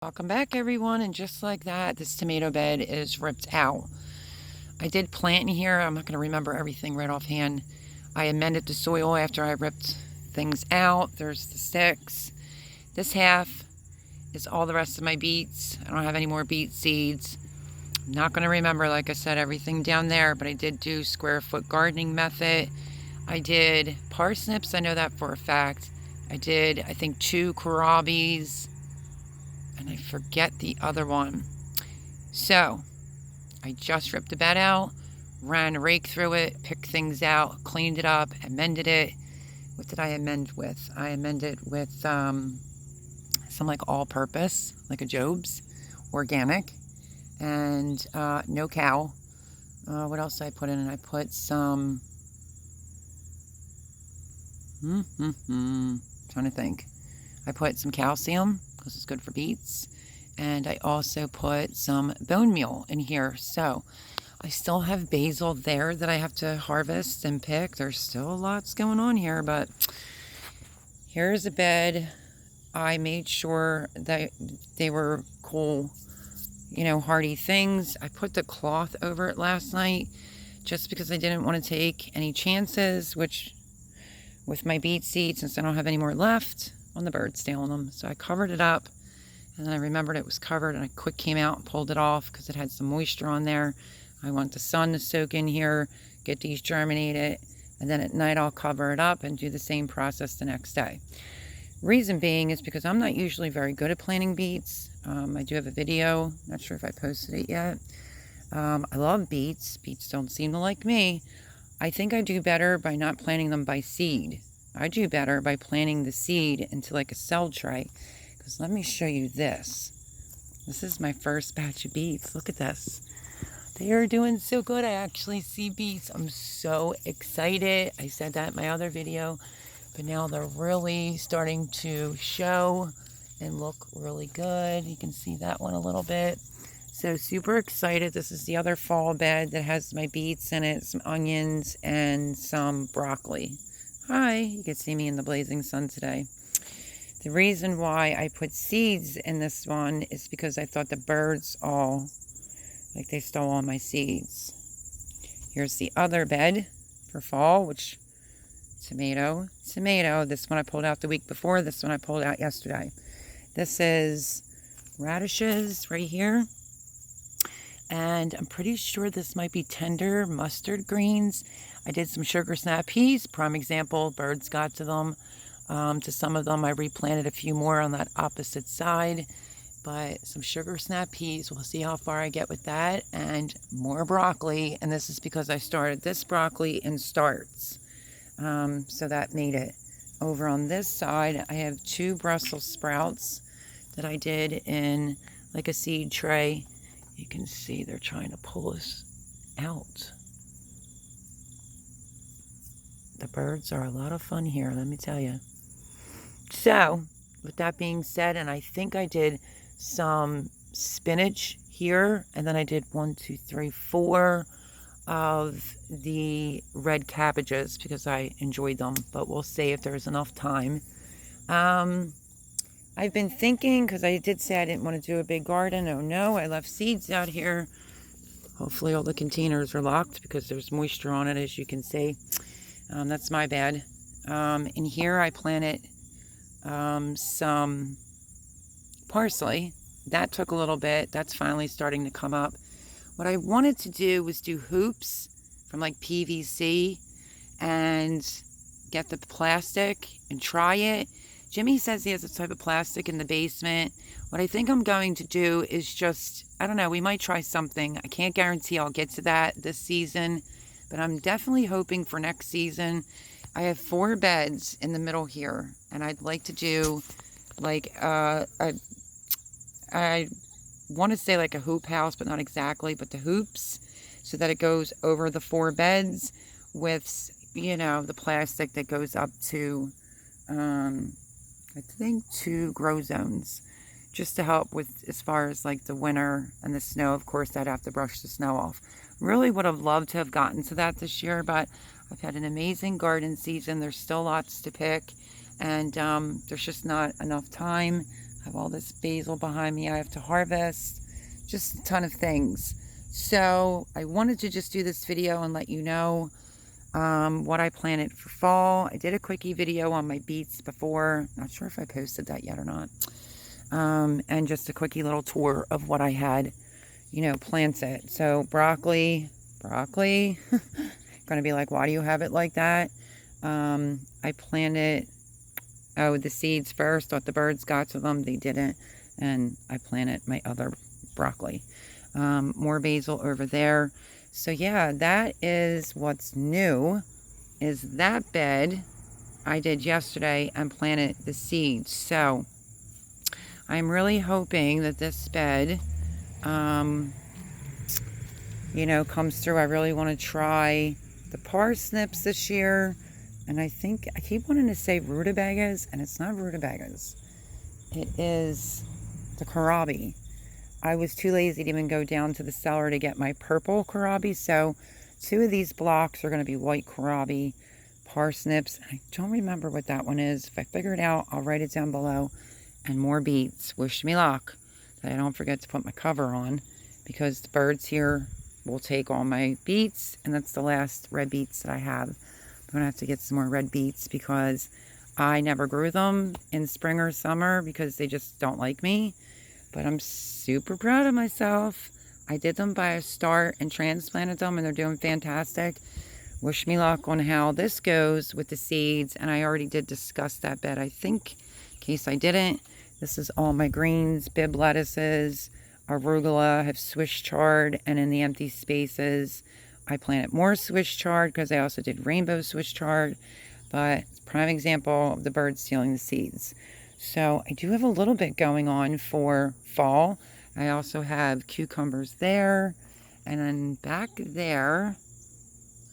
Welcome back, everyone, and just like that, this tomato bed is ripped out. I did plant in here. I'm not going to remember everything right offhand. I amended the soil after I ripped things out. There's the sticks. This half is all the rest of my beets. I don't have any more beet seeds. I'm not going to remember, like I said, everything down there, but I did do square foot gardening method. I did parsnips. I know that for a fact. I did, I think, 2 kohlrabies, and I forget the other one. So I just ripped the bed out, ran a rake through it, picked things out, cleaned it up, amended it. What did I amend with? I amended with some like all-purpose, like a Job's, organic, and no cow. What else did I put in? I put some, trying to think. I put some calcium, because it's good for beets. And I also put some bone meal in here. So I still have basil there that I have to harvest and pick. There's still lots going on here, but here's a bed. I made sure that they were cool, hardy things. I put the cloth over it last night just because I didn't want to take any chances, which with my beet seeds, since I don't have any more left, on the birds stealing them. So I covered it up, and then I remembered it was covered, and I quick came out and pulled it off because it had some moisture on there. I want the sun to soak in here, get these germinated, and then at night I'll cover it up and do the same process the next day. Reason being is because I'm not usually very good at planting beets. I do have a video, not sure if I posted it yet. I love beets. Beets don't seem to like me. I think I do better by not planting them by seed. I do better by planting the seed into like a cell tray. Because let me show you this. This is my first batch of beets. Look at this. They are doing so good. I actually see beets. I'm so excited. I said that in my other video. But now they're really starting to show and look really good. You can see that one a little bit. So super excited. This is the other fall bed that has my beets in it, some onions, and some broccoli. Hi, you can see me in the blazing sun today. The reason why I put seeds in this one is because I thought the birds they stole all my seeds. Here's the other bed for fall, which tomato. This one I pulled out the week before. This one I pulled out yesterday. This is radishes right here. And I'm pretty sure this might be tender mustard greens. I did some sugar snap peas, prime example, birds got to them. To some of them, I replanted a few more on that opposite side. But some sugar snap peas, we'll see how far I get with that. And more broccoli, and this is because I started this broccoli in starts. So that made it. Over on this side, I have 2 Brussels sprouts that I did in like a seed tray. You can see they're trying to pull us out. The birds are a lot of fun here, let me tell you. So, with that being said, and I think I did some spinach here, and then I did 1, 2, 3, 4 of the red cabbages because I enjoyed them, but we'll see if there's enough time. I've been thinking, because I did say I didn't want to do a big garden. Oh no, I left seeds out here. Hopefully all the containers are locked because there's moisture on it, as you can see. That's my bad. In here I planted some parsley. That took a little bit. That's finally starting to come up. What I wanted to do was do hoops from like PVC and get the plastic and try it. Jimmy says he has a type of plastic in the basement. What I think I'm going to do is just, I don't know, we might try something. I can't guarantee I'll get to that this season, but I'm definitely hoping for next season. I have 4 beds in the middle here, and I'd like to do like I want to say like a hoop house, but not exactly, but the hoops, so that it goes over the 4 beds with, the plastic that goes up to, I think 2 grow zones, just to help with as far as like the winter and the snow. Of course, I'd have to brush the snow off. Really would have loved to have gotten to that this year, but I've had an amazing garden season. There's still lots to pick, and there's just not enough time I have all this basil behind me I have to harvest. Just a ton of things. So I wanted to just do this video and let you know what I planted for fall. I did a quickie video on my beets before. Not sure if I posted that yet or not. And just a quickie little tour of what I had, you know, planted. So broccoli. Gonna be like, why do you have it like that? I planted, the seeds first. Thought the birds got to them. They didn't. And I planted my other broccoli. More basil over there. So yeah, that is what's new, is that bed I did yesterday and planted the seeds. So I'm really hoping that this bed, you know, comes through. I really want to try the parsnips this year. And I think, I keep wanting to say rutabagas, and it's not rutabagas. It is the kohlrabi. I was too lazy to even go down to the cellar to get my purple kohlrabi. So 2 of these blocks are going to be white kohlrabi, parsnips. I don't remember what that one is. If I figure it out, I'll write it down below. And more beets. Wish me luck that I don't forget to put my cover on, because the birds here will take all my beets, and that's the last red beets that I have. I'm going to have to get some more red beets because I never grew them in spring or summer because they just don't like me. But I'm super proud of myself. I did them by a start and transplanted them, and they're doing fantastic. Wish me luck on how this goes with the seeds. And I already did discuss that bed, I think, in case I didn't. This is all my greens, Bib lettuces, arugula. I have Swiss chard, and in the empty spaces, I planted more Swiss chard because I also did rainbow Swiss chard. But prime example of the birds stealing the seeds. So I do have a little bit going on for fall. I also have cucumbers there. And then back there,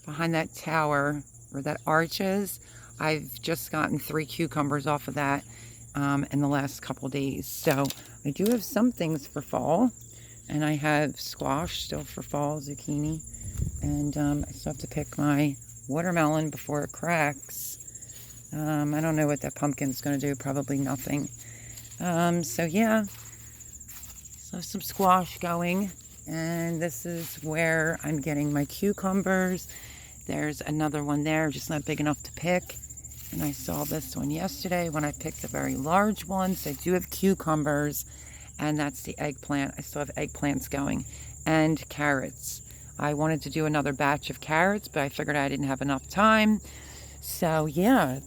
behind that tower, where that arch is, I've just gotten 3 cucumbers off of that in the last couple days. So I do have some things for fall. And I have squash still for fall, zucchini. And I still have to pick my watermelon before it cracks. I don't know what that pumpkin's going to do. Probably nothing. So yeah, so some squash going, and this is where I'm getting my cucumbers. There's another one there, just not big enough to pick. And I saw this one yesterday when I picked the very large ones. I do have cucumbers, and that's the eggplant. I still have eggplants going, and carrots. I wanted to do another batch of carrots, but I figured I didn't have enough time. So yeah,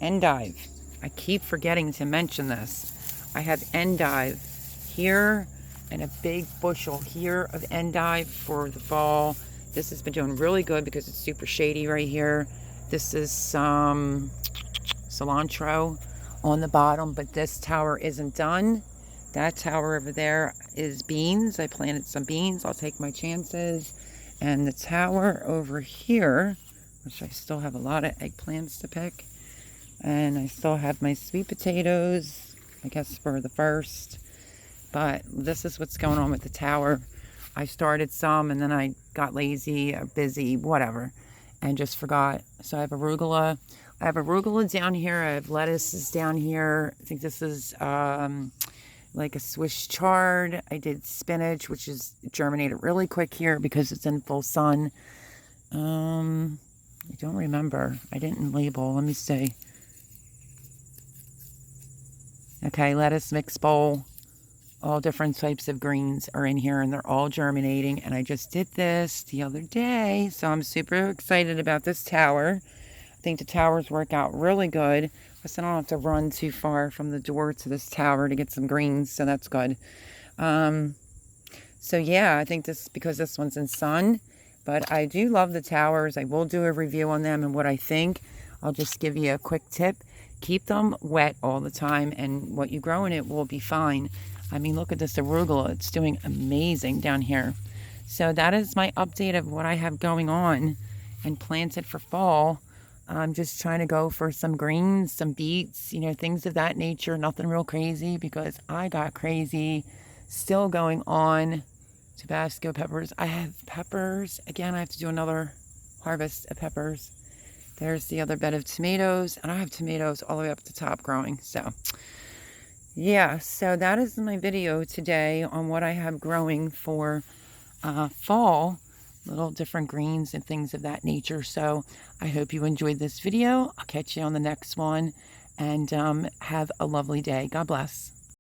endive. I keep forgetting to mention this. I have endive here and a big bushel here of endive for the fall. This has been doing really good because it's super shady right here. This is some cilantro on the bottom, but this tower isn't done. That tower over there is beans. I planted some beans. I'll take my chances. And the tower over here, which I still have a lot of eggplants to pick. And I still have my sweet potatoes, I guess, for the first. But this is what's going on with the tower. I started some, and then I got lazy or busy, whatever, and just forgot. So I have arugula. I have arugula down here. I have lettuces down here. I think this is like a Swiss chard. I did spinach, which is germinated really quick here because it's in full sun. I don't remember. I didn't label. Let me see. Okay, lettuce mix bowl. All different types of greens are in here, and they're all germinating. And I just did this the other day, so I'm super excited about this tower. I think the towers work out really good. Plus, I don't have to run too far from the door to this tower to get some greens, so that's good. So yeah, I think this, because this one's in sun, but I do love the towers. I will do a review on them and what I think. I'll just give you a quick tip. Keep them wet all the time, and what you grow in it will be fine. I mean, look at this arugula. It's doing amazing down here. So that is my update of what I have going on and planted for fall. I'm just trying to go for some greens, some beets, you know, things of that nature. Nothing real crazy because I got crazy. Still going on. Tabasco peppers. I have peppers. Again, I have to do another harvest of peppers. There's the other bed of tomatoes, and I have tomatoes all the way up at the top growing. So yeah, so that is my video today on what I have growing for fall, little different greens and things of that nature. So I hope you enjoyed this video. I'll catch you on the next one, and have a lovely day. God bless.